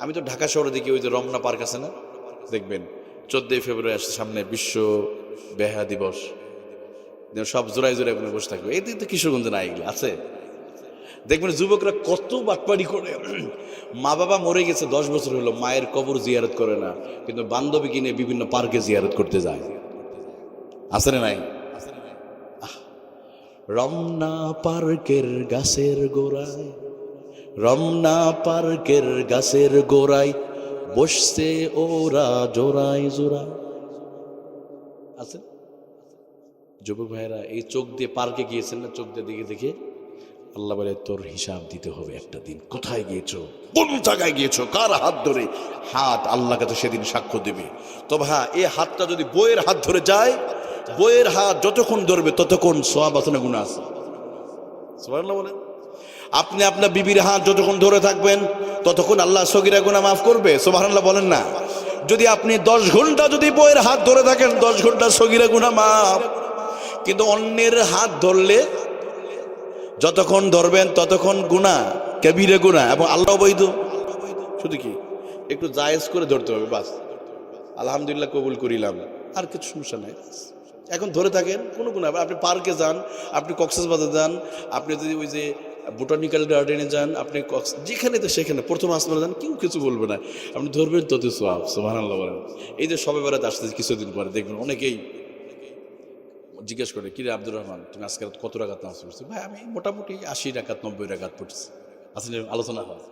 আমি তো ঢাকা শহরে দেখি ওই যে রমনা পার্ক আছে না, দেখবেন 14 ফেব্রুয়ারি আসছে সামনে, বিশ্ব বেহায়া দিবস, সব জোড়ায় জোড়ায় ওখানে বসে থাকবে। এই তো কিশোরগঞ্জে নাই, এগুলো আছে। দেখবেন যুবকরা কত বাটপাড়ি করে, মা বাবা মরে গেছে 10 বছর হলো, মায়ের কবর জিয়ারত করে না, কিন্তু বান্ধবী কিনে বিভিন্ন পার্কে জিয়ারত করতে যায়। আছে না নাই? রমনা পার্কের গাছের গোড়ায়, রমনা পার্কের গাছের গোড়ায় বসছে ওরা জোড়ায় জোড়ায়। আছে যুবক ভাইরা, এই চোখ দিয়ে পার্কে গিয়েছেন না? চোখ দিয়ে দেখে দেখে আল্লাহ বলে, তোর হিসাব দিতে হবে একটা দিন। কোথায় গিয়েছো, কোন জায়গায় গিয়েছো, কার হাত ধরে? হাত আল্লাহকে তো সেদিন সাক্ষ্য দেবে। তবে হ্যাঁ, এই হাতটা যদি বইয়ের হাত ধরে যায়, বইয়ের হাত যতক্ষণ ধরবে ততক্ষণ সওয়াব আছে না গুনাহ আছে? সুবহানাল্লাহ বলেন। আপনি আপনার বিবির হাত যতক্ষণ ধরে থাকবেন ততক্ষণ আল্লাহ সগীরা গুনাহ মাফ করবে। সুবহানাল্লাহ বলেন না। যদি আপনি 10 ঘন্টা যদি বউয়ের হাত ধরে থাকেন 10 ঘন্টা সগীরা গুনাহ মাফ। কিন্তু অন্যের হাত ধরলে যতক্ষণ ধরবেন ততক্ষণ গুনাহ, কবিরা গুনাহ, এবং আল্লাহ বৈধ। শুধু কি একটু জায়েজ করে ধরতে হবে, বাস। আলহামদুলিল্লাহ কবুল করিলাম, আর কিছু সমস্যা নাই। এখন ধরে থাকেন কোনো গুনাহ। আপনি পার্কে যান, আপনি কক্সবাজার যান, আপনি যদি ওই যে বোটানিক্যাল গার্ডেনে যান, আপনি যেখানে তো সেখানে প্রথম আসমানে যান, কেউ কিছু বলবে না। আপনি ধরবেন তত সওয়াব। সুবহানাল্লাহ বলেন। এই যে শবে বরাত আসতেছে কিছুদিন পরে, দেখবেন অনেকেই জিজ্ঞেস করে, কিরে আব্দুর রহমান, তুমি আজকে কত রাকাত নামাজ পড়ছো? ভাই আমি মোটামুটি 80 রাকাত 90 রাকাত পড়ছি। আসলে আলোচনা হয়,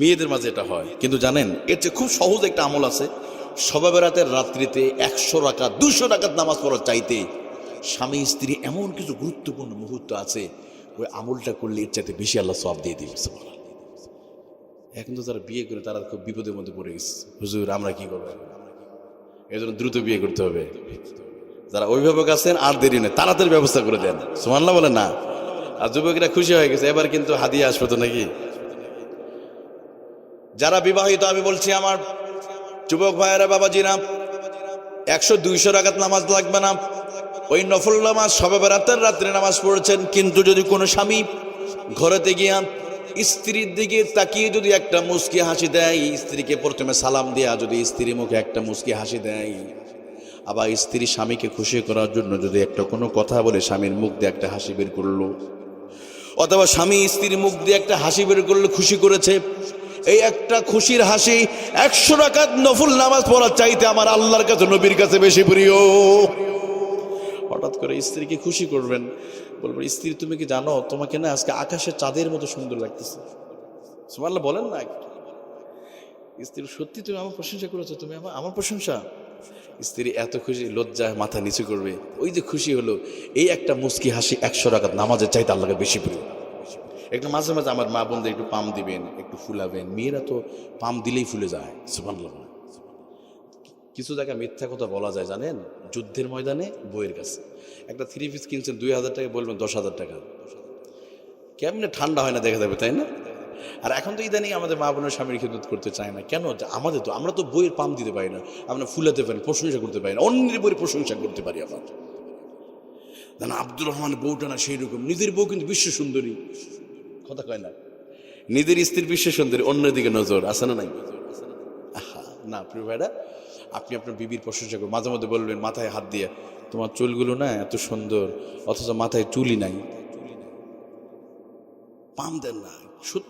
মেয়েদের মাঝে এটা হয়। কিন্তু জানেন এর চেয়ে খুব সহজ একটা আমল আছে। শবে বরাতের রাত্রিতে 100 রাকাত 200 রাকাত নামাজ পড়ার চাইতে স্বামী স্ত্রী এমন কিছু গুরুত্বপূর্ণ মুহূর্ত আছে, ওই আমলটা করলে এর চাইতে বেশি আল্লাহ সওয়াব দিয়ে দিবে। এখন তো যারা বিয়ে করে তারা খুব বিপদের মধ্যে পড়ে গেছে, হুজুর আমরা কি করবো? এই জন্য দ্রুত বিয়ে করতে হবে। যারা অভিভাবক আছেন আর দেরি নেই, তাড়াতাড়ি ব্যবস্থা করে দেন। সুবহানাল্লাহ বলে না। আর যুবকেরা খুশি হয়ে গেছে, এবার কিন্তু হাদিয়া আসবে তো নাকি? যারা বিবাহিত, আমি বলছি আমার যুবক ভাইয়েরা, বাবাজিরা, 100-200 রাকাত নামাজ লাগবে না। ওই নফল নামাজ শবে বরাতের রাত্রে নামাজ পড়েছেন, কিন্তু যদি কোনো স্বামী ঘরেতে গিয়া স্ত্রীর দিকে তাকিয়ে যদি একটা মুচকি হাসি দেয়, স্ত্রীকে প্রথমে সালাম দেয়া যদি স্ত্রীর মুখে একটা মুচকি হাসি দেয়, আবার স্ত্রী স্বামীকে খুশি করার জন্য যদি একটা কোনো কথা বলে স্বামীর মুখ দিয়ে একটা হাসি বের করলো, অথবা স্বামী স্ত্রীর মুখ দিয়ে একটা হাসি বের করলো, খুশি করেছে, এই একটা খুশির হাসি 100 রাকাত নফল নামাজ পড়ার চাইতে আমার আল্লাহর কাছে, নবীর কাছে বেশি প্রিয়। হঠাৎ করে স্ত্রীকে খুশি করবেন, বলবেন, স্ত্রী তুমি কি জানো তোমাকে না আজকে আকাশের চাঁদের মতো সুন্দর লাগতেছে? সুবহানাল্লাহ বলেন না। স্ত্রী, সত্যি তুমি আমার প্রশংসা করেছো, তুমি আমার প্রশংসা। স্ত্রী এত খুশি, লজ্জায় মাথা নিচু করবে। ওই যে খুশি হলো, এই একটা মুস্কি হাসি 100 রাকাত নামাজের চাইতে আল্লাহকে বেশি প্রিয়। একটু মাঝে মাঝে আমার মা বোনদের একটু পাম দিবেন, একটু ফুলাবেন। মেয়েরা তো পাম দিলেই ফুলে যায়। সুবহানাল্লাহ। কিছু জায়গায় মিথ্যা কথা বলা যায় জানেন, যুদ্ধের ময়দানে বইয়ের কাছে। একটা 3 পিস কিনছেন 2000 টাকা, বলবেন 10,000 টাকা। কেমনে ঠান্ডা হয় না দেখা যাবে, তাই না? আর এখন তো ইদানিং আমাদের মা বোনের স্বামীর খিদমত করতে চায় না। কেন? আমাদের তো, আমরা তো বইয়ের পাম দিতে পারি না, আমরা ফুলাতে পারি, প্রশংসা করতে পারি না। অন্যের বইয়ের প্রশংসা করতে পারি আমরা। না, আব্দুর রহমানের বউটা না সেই রকম, নিজের বউ কিন্তু বিশ্ব সুন্দরী। কথা কয় না, নিজের স্ত্রীর বিশ্ব সুন্দরী, অন্যের দিকে নজর আছে না নাই? আহা না প্রিয় ভাইরা, আপনি আপনার বিবির প্রশংসা করুন। মাঝে মধ্যে বলবেন মাথায় হাত দিয়ে, তোমার চুলগুলো না এত সুন্দর, অথচ মাথায় চুলই নাই। পাম দেন না।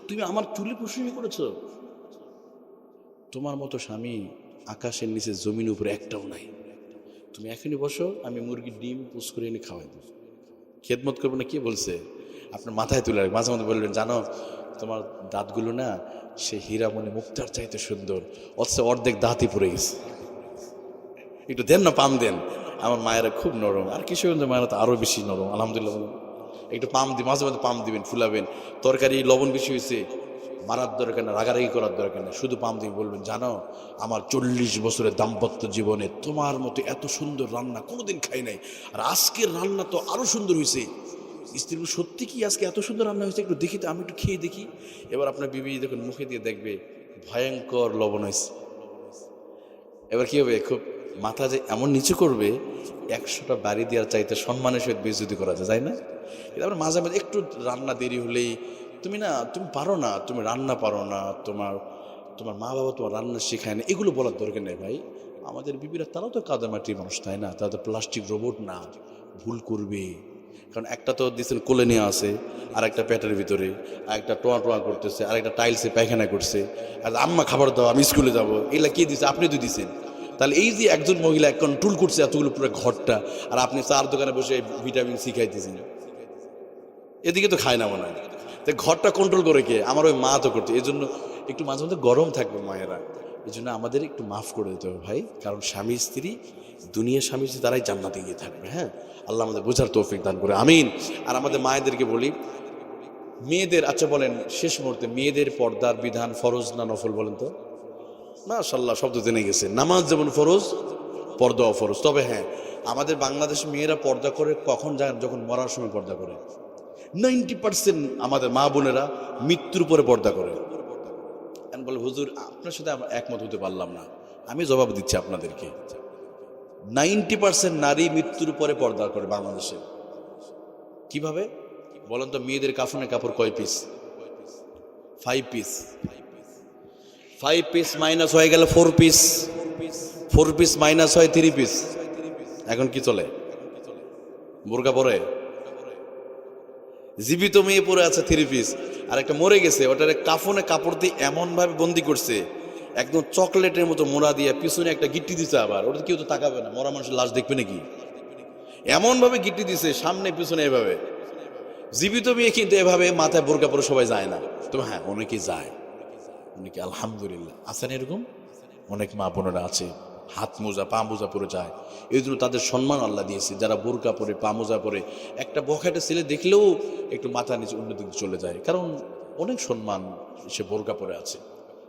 তুমি আমার চুলি প্রশংসা করেছো? তোমার মতো স্বামী আকাশের নিচে জমির উপরে একটাও নাই। তুমি এখনই বসো, আমি মুরগির ডিম পুষ করে এনে খাওয়াই দেবো। খেদমত করবো না, কে বলছে? আপনার মাথায় তুলে রাখ। মাঝে মধ্যে বলবেন, জানো তোমার দাঁতগুলো না সে হীরামণি মুক্তার চাইতে সুন্দর, অথচ অর্ধেক দাঁতই পড়ে গেছে। একটু দেন না, পাম দেন। আমার মায়েরা খুব নরম, আর কিশোরগঞ্জের মায়েরা তো আরও বেশি নরম, আলহামদুলিল্লাহ। একটু পাম দিই, মাঝে মাঝে পাম দিবেন, ফুলাবেন। তরকারি লবণ বেশি হয়েছে, মারার দরকার না, রাগারাগি করার দরকার না, শুধু পাম দিয়ে বলবেন, জানো আমার 40 বছরের দাম্পত্য জীবনে তোমার মতো এত সুন্দর রান্না কোনোদিন খাই নাই, আর আজকের রান্না তো আরো সুন্দর হয়েছে। স্ত্রী, সত্যি কি আজকে এত সুন্দর রান্না হয়েছে? একটু দেখি তো, আমি একটু খেয়ে দেখি। এবার আপনার বিবি যখন মুখে দিয়ে দেখবে ভয়ঙ্কর লবণ হয়েছে, এবার কি হবে? খুব মাথা যে এমন নিচু করবে, 100টা বাড়ি দেওয়ার চাইতে সম্মানের সহিত বেইজ্জতি করা যায় না? তারপরে মাঝে মাঝে একটু রান্না দেরি হলেই, তুমি পারো না, তুমি রান্না পারো না, তোমার মা বাবা তোমার রান্না শেখায় না, এগুলো বলার দরকার নেই ভাই। আমাদের বিবিরা তারাও তো কাদামাটির মানুষ, তাই না? তারা তো প্লাস্টিক রোবট না, ভুল করবে। কারণ একটা তো দিচ্ছেন কোলে নিয়ে আসে, আর একটা পেটের ভিতরে, আর একটা টোয়া টোয়া করতেছে, আর একটা টাইলসে পায়খানা করছে, আর আম্মা খাবার দাও, আমি স্কুলে যাবো, এগুলা কে দিচ্ছে? আপনি তো দিচ্ছেন। তাহলে এই যে একজন মহিলা কন্ট্রোল করছে এতগুলো পুরো ঘরটা, আর আপনি 4 দোকানে বসে ভিটামিন সি খাইতেছেন, এদিকে তো খায় না মনে হয়। তো ঘরটা কন্ট্রোল করে কে? আমার ওই মা তো করতে। এই জন্য একটু মাঝে মধ্যে গরম থাকবে মায়েরা, এই জন্য আমাদের একটু মাফ করে দিতে হবে ভাই। কারণ স্বামী স্ত্রী, দুনিয়ার স্বামী স্ত্রী তারাই জান্নাতে গিয়ে থাকবে। হ্যাঁ, আল্লাহ আমাদের বোঝার তৌফিক দান করে, আমিন। আর আমাদের মায়েদেরকে বলি, মেয়েদের, আচ্ছা বলেন শেষ মুহূর্তে, মেয়েদের পর্দার বিধান ফরজ না নফল বলেন তো? মাশাআল্লাহ, শব্দ জেনে গেছে। নামাজ যেমন ফরজ, পর্দাও ফরজ। তবে হ্যাঁ, আমাদের বাংলাদেশে মেয়েরা পর্দা করে কখন? যখন মরার সময় পর্দা করে। 90% আমাদের মা বোনেরা মৃত্যুর পরে পর্দা করে। আমি বলে হুজুর আপনার সাথে আমরা একমত হতে পারলাম না, আমি জবাব দিচ্ছি আপনাদেরকে। 90% নারী মৃত্যুর পরে পর্দা করে বাংলাদেশে। কিভাবে বলেন তো? মেয়েদের কাফনের কাপড় কয় পিস? 5 পিস। 5 পিস মাইনাস হয়ে গেল 4 পিস, 4 পিস মাইনাস হয় 3 পিস। এখন কি চলে? বোরকা পরে। জীবিত মেয়ে পরে আছে 3 পিস, আর একটা মরে গেছে, ওটার কাফনে কাপড় দিয়ে এমন ভাবে বন্দি করছে, একদম চকলেটের মতো মোড়া দিয়ে, পিছনে একটা গিট্টি দিছে। আবার ওটা কেউ তো তাকাবে না, মরা মানুষের লাশ দেখবে নাকি? এমন ভাবে গিট্টি দিছে সামনে পিছনে এভাবে। জীবিত মেয়ে কিন্তু এভাবে মাথায় বোরকা পরে সবাই যায় না, তবে হ্যাঁ অনেকে যায়, অনেকে আলহামদুলিল্লাহ আছেন এরকম। অনেক মা বোনেরা আছে হাত মোজা পা মোজা পরে যায়, এই জন্য তাদের সম্মান আল্লাহ দিয়েছে। যারা বোরকা পরে পা মোজা পরে, একটা বখাটে ছেলে দেখলেও একটু মাথা নিচে অন্যদিকে চলে যায়, কারণ অনেক সম্মান, সে বোরকা পরে আছে।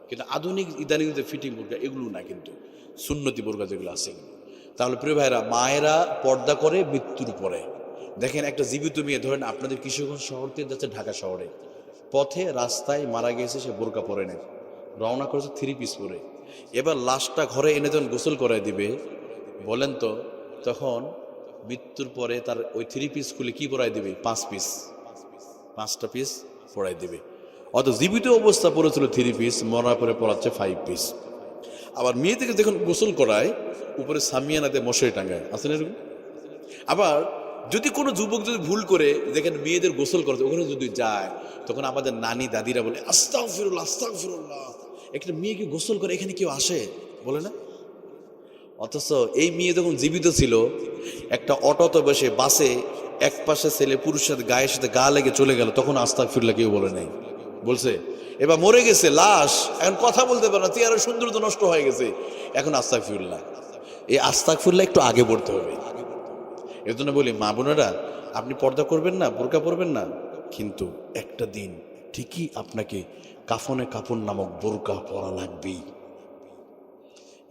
কিন্তু আধুনিক ইদানিং যে ফিটিং বোরকা এগুলো না, কিন্তু সুন্নতি বোরকা যেগুলো আছে। তাহলে প্রিয় ভাইরা, মায়েরা পর্দা করে মৃত্যুর পরে। দেখেন একটা জীবিত মেয়ে, ধরেন আপনাদের কিশোরগঞ্জ শহর থেকে যাচ্ছে ঢাকা শহরে, পথে রাস্তায় মারা গেছে, সে বোরকা পরে নেয়, রওনা করেছে 3 পিস পরে। এবার লাশটা ঘরে এনে যখন গোসল করায় দিবে, বলেন তো তখন মৃত্যুর পরে তার ওই 3 পিস খুলে কি পরাই দিবে? 5 পিস, 5টা পিস পরাই দিবে। অত জীবিত অবস্থা পড়েছিল 3 পিস, মরার পরে পড়াচ্ছে 5 পিস। আবার মেয়েদেরকে যখন গোসল করায় উপরে সামিয়ানাতে মশারি টাঙ্গায়, আছেন এরকম? আবার যদি কোনো যুবক যদি ভুল করে দেখেন মেয়েদের গোসল করতে, ওখানে যদি যায়, তখন আমাদের নানি দাদিরা বলে আস্তাগফিরুল্লাহ আস্তাগফিরুল্লাহ। একটা মেয়েকে গোসল করে এখানে কেউ আসে বলে না? অথচ এই মেয়ে যখন জীবিত ছিল, একটা অটোতে বসে বাসে এক পাশে ছেলে পুরুষের সাথে গায়ের সাথে গা লেগে চলে গেল, তখন আস্তাগফিরুল্লাহ কেউ বলে নাই, বলছে? এবার মরে গেছে লাশ, এখন কথা বলতে পারে না, চেহারা সৌন্দর্য নষ্ট হয়ে গেছে, এখন আস্তাগফিরুল্লাহ। এই আস্তাগফিরুল্লাহ একটু আগে পড়তে হবে। এর জন্য বলি মা বোনেরা, আপনি পর্দা করবেন না, বোরকা পরবেন না, কিন্তু একটা দিন ঠিকই আপনাকে কাফনে কাপড় নামক বোরকা পরা লাগবেই।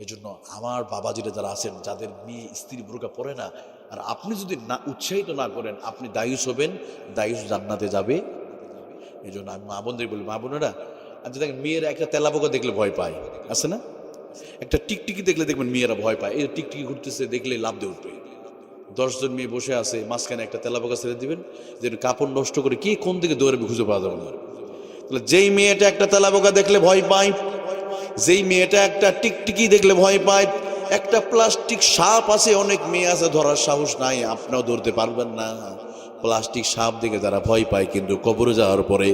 এজন্য আমার বাবাজিরা যারা আছেন, যাদের মেয়ে স্ত্রী বোরকা পরে না, আর আপনি যদি না উৎসাহিত না করেন, আপনি দায়ুস হবেন, দায়ুস জান্নাতে যাবে। এই জন্য আমি মা বোনদের বলি, মা বোনেরা, আচ্ছা দেখেন মেয়েরা একটা তেলাপোকা দেখলে ভয় পায়, আছে না? একটা টিকটিকি দেখলে দেখবেন মেয়েরা ভয় পায়, এই টিকটিকি ঘুরতেছে দেখলে লাফ দিয়ে উঠবে। 10 জন মেয়ে বসে আছে, মাঝখানে একটা তেলাপোকা ছেড়ে দিবেন, যে কাপড় নষ্ট করে কে কোন দিকে দৌড়াবে খুঁজে পাওয়া যাবে না। তাহলে যেই মেয়েটা একটা তেলাপোকা দেখলে ভয় পায়, যেই মেয়েটা একটা টিকটিকি দেখলে ভয় পায়, একটা প্লাস্টিক সাপ আছে, অনেক মেয়ে আছে ধরার সাহস নাই, আপনিও ধরতে পারবেন না। প্লাস্টিক সাপ দেখে যারা ভয় পায়, কিন্তু কবরে যাওয়ার পরে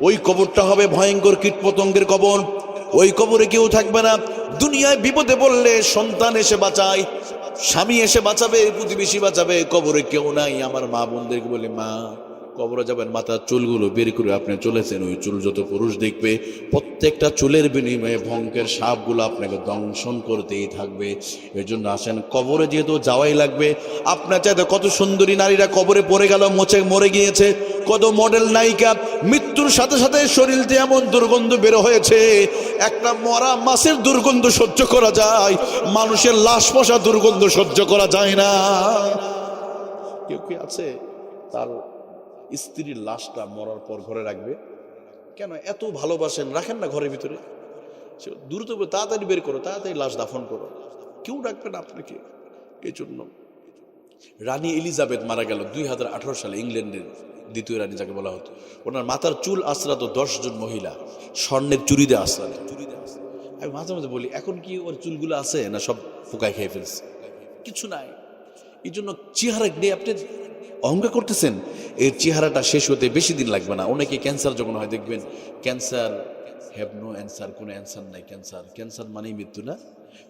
ওই কবরটা হবে ভয়ঙ্কর কীটপতঙ্গের কবর, ওই কবরে কেউ থাকবে না। দুনিয়ায় বিপদে পড়লে সন্তান এসে বাঁচায়, স্বামী এসে বাঁচাবে, প্রতিবেশী বাঁচাবে, কবরে কেউ নাই। আমার মা বোনদেরকে বলে, মা কবরে যাবেন, মাথার চুলগুলো বের করে আপনি চলেছেন, ওই চুল যত পুরুষ দেখবে, প্রত্যেকটা চুলের বিনিময়ে ভঙ্কের সাপগুলো আপনাকে দংশন করতেই থাকবে। এর জন্য আসেন, কবরে যেহেতু যাওয়াই লাগবে। আপনার চাইতে কত সুন্দরী নারীরা কবরে পড়ে গেল, মরে গিয়েছে, কত মডেল নায়িকা, মৃত্যুর সাথে সাথে শরীর দিয়ে এমন দুর্গন্ধ বের হয়েছে, একটা মরা মাছের দুর্গন্ধ সহ্য করা যায়, মানুষের লাশ পচা দুর্গন্ধ সহ্য করা যায় না। কেউ কি আছে তার স্ত্রীর লাশটা মরার পর ঘরে রাখবে? কেন? এত ভালোবাসেন, রাখেন না ঘরের ভিতরে, দ্রুত তাড়াতাড়ি বের করো, তাড়াতাড়ি লাশ দাফন করো, কেউ রাখবে না আপনাকে। এই জন্য রানী এলিজাবেথ মারা গেল 2018 সালে, ইংল্যান্ডের দ্বিতীয় রানী যাকে বলা হতো। ওনার মাথার চুল আশ্রাতো 10 জন মহিলা, স্বর্ণের চুরি দিয়ে আশ্রাতো। আমি মাঝে মাঝে বলি, এখন কি ওর চুলগুলো আছে না সব পোকায় খেয়ে ফেলছে? কিছু নাই। এই জন্য চেহারা নিয়ে আপনি অহংকার করতেছেন, এর চেহারাটা শেষ হতে বেশি দিন লাগবে না। অনেকে ক্যান্সার যখন হয় দেখবেন, ক্যান্সার হ্যাভ নো অ্যান্সার, কোনো অ্যান্সার নাই, ক্যান্সার, ক্যান্সার মানেই মৃত্যু না?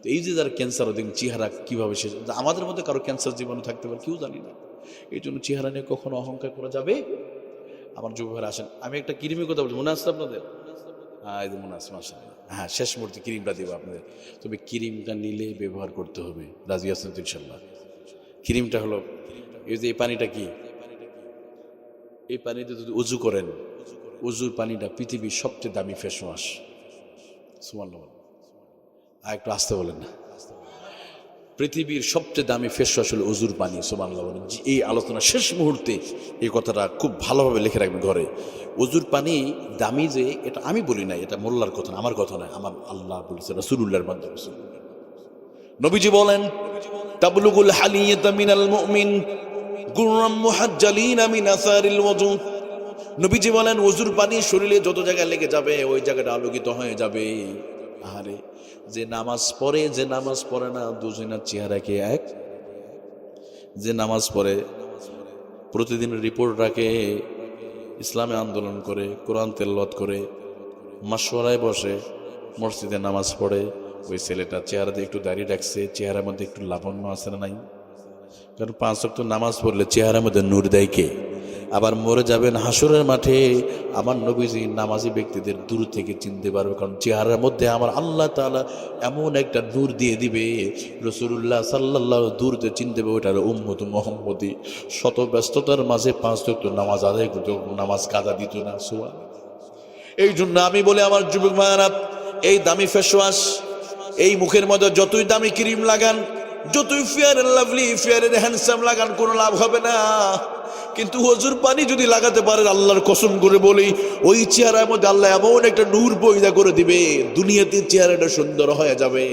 তো এই যে যার ক্যান্সার, দেখবেন চেহারা কীভাবে শেষ। আমাদের মধ্যে কারো ক্যান্সার জীবনে থাকতে পারে, কেউ জানি না। এই জন্য চেহারা নিয়ে কখনো অহংকার করা যাবে? আমার যুব ভাইরা আসেন, আমি একটা ক্রিমের কথা বলছি, মনে আসছে আপনাদের? হ্যাঁ, এই যে মনে আসছে, মাশাআল্লাহ। হ্যাঁ, শেষ মুহূর্তে ক্রিমটা দেবো আপনাদের, তবে ক্রিমটা নিলে ব্যবহার করতে হবে। রাজি আছেন তো ইনশাল্লাহ? ক্রিমটা হলো এই যে, এই পানিটা কি, এই পানিতে যদি উজু করেন, উজুর পানিটা পৃথিবীর সবচেয়ে দামি ফেস ওয়াশ। সুবহানাল্লাহ। আর একটু আসতে বলেন না। পৃথিবীর সবচেয়ে দামি ফেস আসলে অজুর পানি। সুবহানাল্লাহ বলেন। এই আলোচনা শেষ মুহূর্তে এই কথাটা খুব ভালোভাবে লিখে রাখবেন ঘরে। অজুর পানি দামি যে, এটা আমি বলি না, এটা মোল্লার কথা না, আমার কথা নয়, আমার আল্লাহ বলেছে রাসূলুল্লাহর মাধ্যমে। নবীজি বলেন, তাবলুগুল হালিয়াতা মিনাল মুমিন গুররাম মুহাজ্জালিনা মিন আসারিল ওযু। নবীজি বলেন, ওযুর পানি শরীরে যত জায়গায় লেগে যাবে ওই জায়গাটা আলোকিত হয়ে যাবে। আরে যে নামাজ পড়ে, যে নামাজ পড়ে না, দুজনের চেহারা কি এক? যে নামাজ পড়ে, প্রতিদিন রিপোর্ট রাখে, ইসলামে আন্দোলন করে, কোরআন তেলাওয়াত করে, মাশওয়ারায় বসে, মসজিদে নামাজ পড়ে, ওই ছেলেটা চেহারাতে একটু দাড়ি রাখছে, চেহারার মধ্যে একটু লাবণ্য আছে না নাই? কারণ 5 ওয়াক্ত নামাজ পড়লে চেহারার মধ্যে নূর দেয় কে? আবার মরে যাবেন হাসরের মাঠে, আমার নবীজি নামাজি ব্যক্তিদের দূর থেকে চিনতে পারবে, কারণ চেহারার মধ্যে আমার আল্লাহ তাআলা এমন একটা নূর দিয়ে দিবে, রাসূলুল্লাহ সাল্লাল্লাহু দূর থেকে চিনতে পারবে ওটার উম্মত মুহাম্মদী। শত ব্যস্ততার মাঝে 5 ওয়াক্ত নামাজ আদায় করতে, নামাজ কাজা দিত না। এই জন্য আমি বলি আমার যুবক ভাইরা, এই দামি ফেস ওয়াশ, এই মুখের মধ্যে যতই দামি ক্রিম লাগান, যতই Fair and Lovely, Fair and Handsome লাগান, কোনো লাভ হবে না। কিন্তু ওযুর পানি যদি লাগাতে পারেন, আল্লাহর কসম করে বলি, ওই চেহারার মধ্যে আল্লাহ এমন একটা নূর পয়দা করে দিবে, দুনিয়াতে চেহারাটা সুন্দর হয়ে যাবে,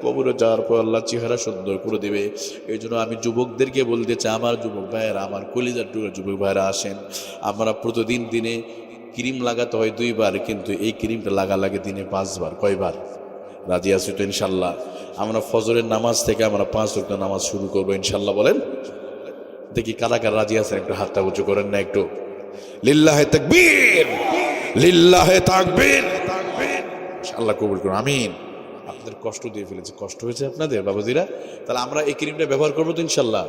কবরে যাওয়ার পর আল্লাহ চেহারা সুন্দর করে দিবে। এই জন্য আমি যুবকদেরকে বলতে চাই, আমার যুবক ভাইয়েরা, আমার কলিজার টুকরা যুবক ভাইয়েরা, আসেন আমরা প্রতিদিন দিনে ক্রিম লাগাতে হয় 2 বার, কিন্তু এই ক্রিমটা লাগে দিনে 5 বার। কয়বার? রাজি আছি তো ইনশাল্লাহ? আমরা ফজরের নামাজ থেকে আমরা 5 ওয়াক্ত নামাজ শুরু করবো ইনশাল্লাহ। বলেন দেখি কারা কারা রাজি আছেন, একটু হাতটা উঁচু করেন না একটু। লিল্লাহে তাকবীর, লিল্লাহে তাকবীর। আল্লাহ কবুল করুন, আমিন। আপনাদের কষ্ট দিয়ে ফেলেছি, কষ্ট হয়েছে আপনাদের বাবাজিরা? তাহলে আমরা এই ক্রিমটা ব্যবহার করবো তো ইনশাল্লাহ।